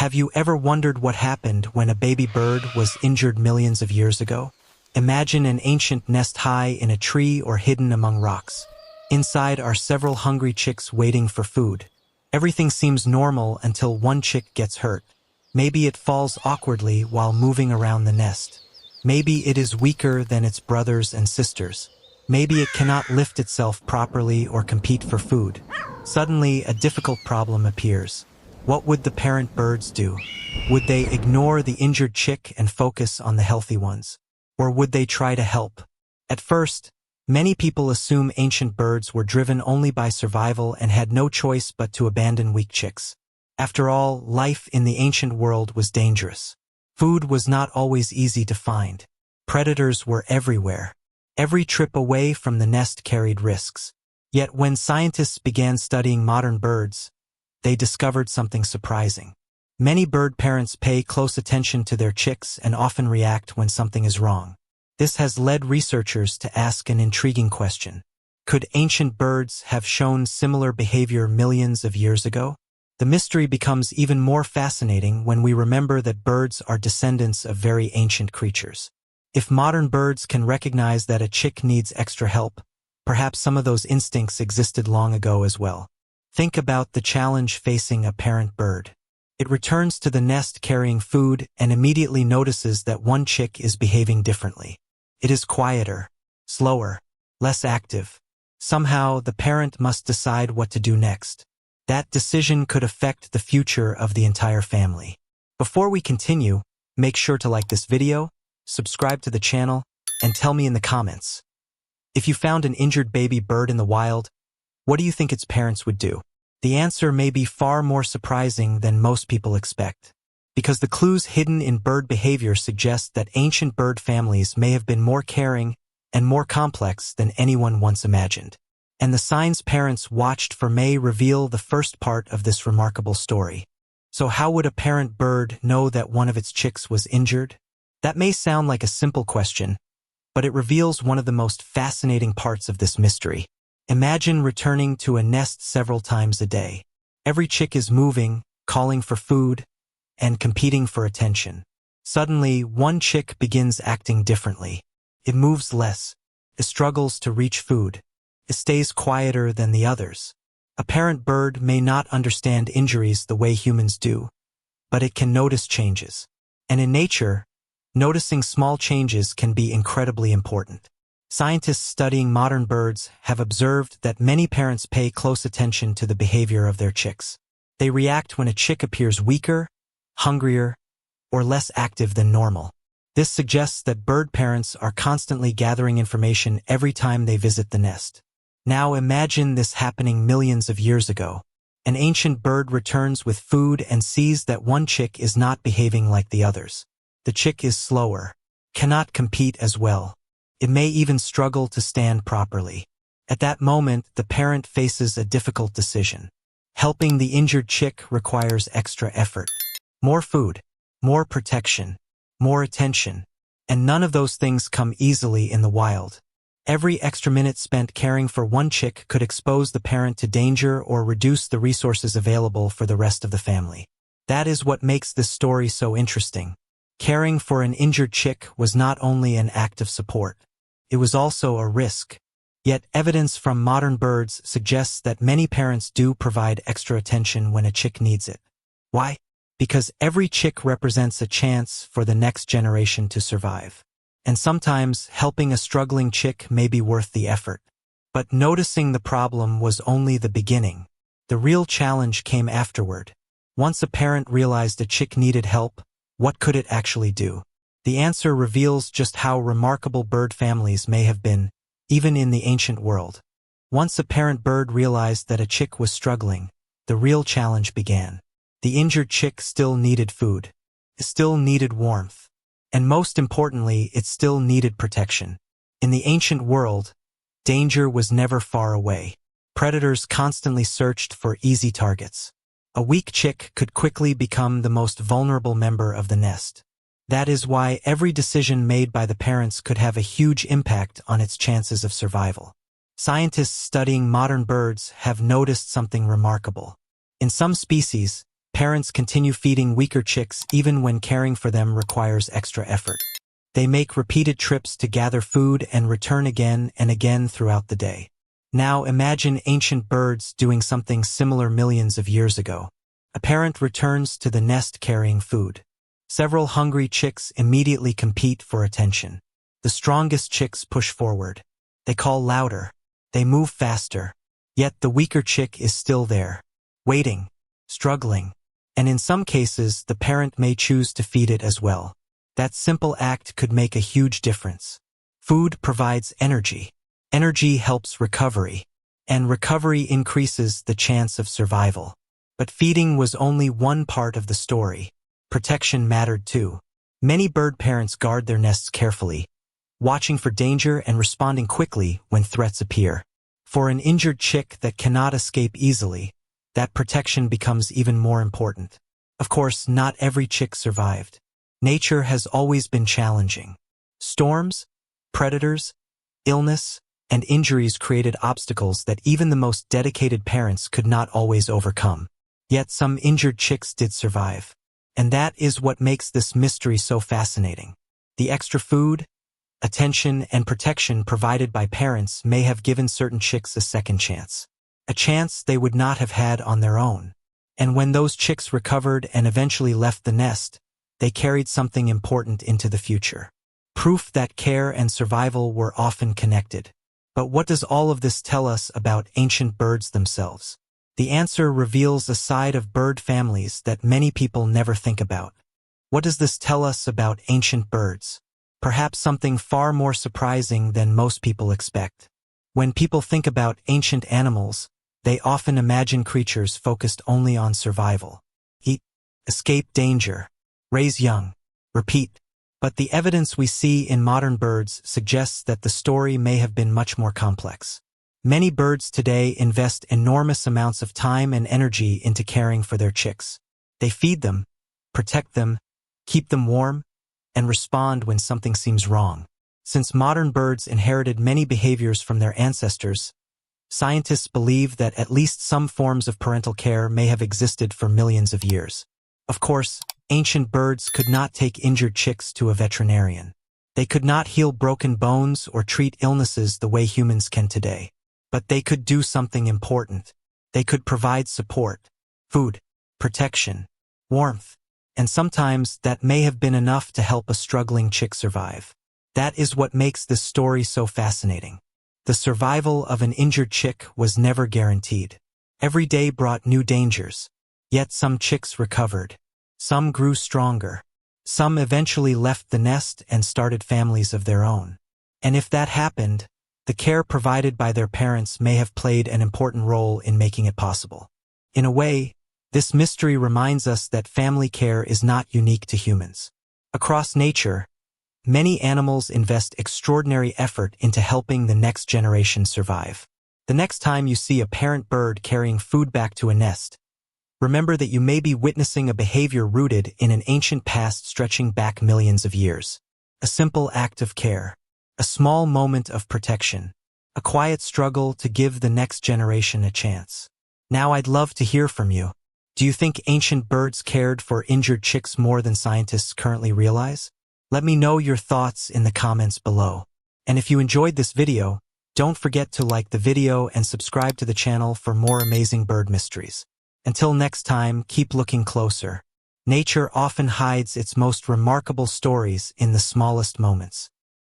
Have you ever wondered what happened when a baby bird was injured millions of years ago? Imagine an ancient nest high in a tree or hidden among rocks. Inside are several hungry chicks waiting for food. Everything seems normal until one chick gets hurt. Maybe it falls awkwardly while moving around the nest. Maybe it is weaker than its brothers and sisters. Maybe it cannot lift itself properly or compete for food. Suddenly, a difficult problem appears. What would the parent birds do? Would they ignore the injured chick and focus on the healthy ones? Or would they try to help? At first, many people assume ancient birds were driven only by survival and had no choice but to abandon weak chicks. After all, life in the ancient world was dangerous. Food was not always easy to find. Predators were everywhere. Every trip away from the nest carried risks. Yet when scientists began studying modern birds, they discovered something surprising. Many bird parents pay close attention to their chicks and often react when something is wrong. This has led researchers to ask an intriguing question. Could ancient birds have shown similar behavior millions of years ago? The mystery becomes even more fascinating when we remember that birds are descendants of very ancient creatures. If modern birds can recognize that a chick needs extra help, perhaps some of those instincts existed long ago as well. Think about the challenge facing a parent bird. It returns to the nest carrying food and immediately notices that one chick is behaving differently. It is quieter, slower, less active. Somehow, the parent must decide what to do next. That decision could affect the future of the entire family. Before we continue, make sure to like this video, subscribe to the channel, and tell me in the comments. If you found an injured baby bird in the wild, what do you think its parents would do? The answer may be far more surprising than most people expect, because the clues hidden in bird behavior suggest that ancient bird families may have been more caring and more complex than anyone once imagined. And the signs parents watched for may reveal the first part of this remarkable story. So how would a parent bird know that one of its chicks was injured? That may sound like a simple question, but it reveals one of the most fascinating parts of this mystery. Imagine returning to a nest several times a day. Every chick is moving, calling for food, and competing for attention. Suddenly, one chick begins acting differently. It moves less. It struggles to reach food. It stays quieter than the others. A parent bird may not understand injuries the way humans do, but it can notice changes. And in nature, noticing small changes can be incredibly important. Scientists studying modern birds have observed that many parents pay close attention to the behavior of their chicks. They react when a chick appears weaker, hungrier, or less active than normal. This suggests that bird parents are constantly gathering information every time they visit the nest. Now imagine this happening millions of years ago. An ancient bird returns with food and sees that one chick is not behaving like the others. The chick is slower, cannot compete as well. It may even struggle to stand properly. At that moment, the parent faces a difficult decision. Helping the injured chick requires extra effort. More food, more protection, more attention, and none of those things come easily in the wild. Every extra minute spent caring for one chick could expose the parent to danger or reduce the resources available for the rest of the family. That is what makes this story so interesting. Caring for an injured chick was not only an act of support, it was also a risk. Yet evidence from modern birds suggests that many parents do provide extra attention when a chick needs it. Why? Because every chick represents a chance for the next generation to survive. And sometimes helping a struggling chick may be worth the effort. But noticing the problem was only the beginning. The real challenge came afterward. Once a parent realized a chick needed help, what could it actually do? The answer reveals just how remarkable bird families may have been, even in the ancient world. Once a parent bird realized that a chick was struggling, the real challenge began. The injured chick still needed food. It still needed warmth. And most importantly, it still needed protection. In the ancient world, danger was never far away. Predators constantly searched for easy targets. A weak chick could quickly become the most vulnerable member of the nest. That is why every decision made by the parents could have a huge impact on its chances of survival. Scientists studying modern birds have noticed something remarkable. In some species, Parents continue feeding weaker chicks even when caring for them requires extra effort. They make repeated trips to gather food and return again and again throughout the day. Now imagine ancient birds doing something similar millions of years ago. A parent returns to the nest carrying food. Several hungry chicks immediately compete for attention. The strongest chicks push forward. They call louder. They move faster. Yet the weaker chick is still there, waiting, struggling. And in some cases, the parent may choose to feed it as well. That simple act could make a huge difference. Food provides energy. Energy helps recovery. And recovery increases the chance of survival. But feeding was only one part of the story. Protection mattered too. Many bird parents guard their nests carefully, watching for danger and responding quickly when threats appear. For an injured chick that cannot escape easily, that protection becomes even more important. Of course, not every chick survived. Nature has always been challenging. Storms, predators, illness, and injuries created obstacles that even the most dedicated parents could not always overcome. Yet some injured chicks did survive. And that is what makes this mystery so fascinating. The extra food, attention, and protection provided by parents may have given certain chicks a second chance. A chance they would not have had on their own. And when those chicks recovered and eventually left the nest, they carried something important into the future. Proof that care and survival were often connected. But what does all of this tell us about ancient birds themselves? The answer reveals a side of bird families that many people never think about. What does this tell us about ancient birds? Perhaps something far more surprising than most people expect. When people think about ancient animals, they often imagine creatures focused only on survival. Eat, escape danger, raise young, repeat. But the evidence we see in modern birds suggests that the story may have been much more complex. Many birds today invest enormous amounts of time and energy into caring for their chicks. They feed them, protect them, keep them warm, and respond when something seems wrong. Since modern birds inherited many behaviors from their ancestors, scientists believe that at least some forms of parental care may have existed for millions of years. Of course, ancient birds could not take injured chicks to a veterinarian. They could not heal broken bones or treat illnesses the way humans can today. But they could do something important. They could provide support, food, protection, warmth, and sometimes that may have been enough to help a struggling chick survive. That is what makes this story so fascinating. The survival of an injured chick was never guaranteed. Every day brought new dangers. Yet some chicks recovered. Some grew stronger. Some eventually left the nest and started families of their own. And if that happened, the care provided by their parents may have played an important role in making it possible. In a way, this mystery reminds us that family care is not unique to humans. Across nature, many animals invest extraordinary effort into helping the next generation survive. The next time you see a parent bird carrying food back to a nest, remember that you may be witnessing a behavior rooted in an ancient past stretching back millions of years. A simple act of care. A small moment of protection. A quiet struggle to give the next generation a chance. Now I'd love to hear from you. Do you think ancient birds cared for injured chicks more than scientists currently realize? Let me know your thoughts in the comments below. And if you enjoyed this video, don't forget to like the video and subscribe to the channel for more amazing bird mysteries. Until next time, keep looking closer. Nature often hides its most remarkable stories in the smallest moments.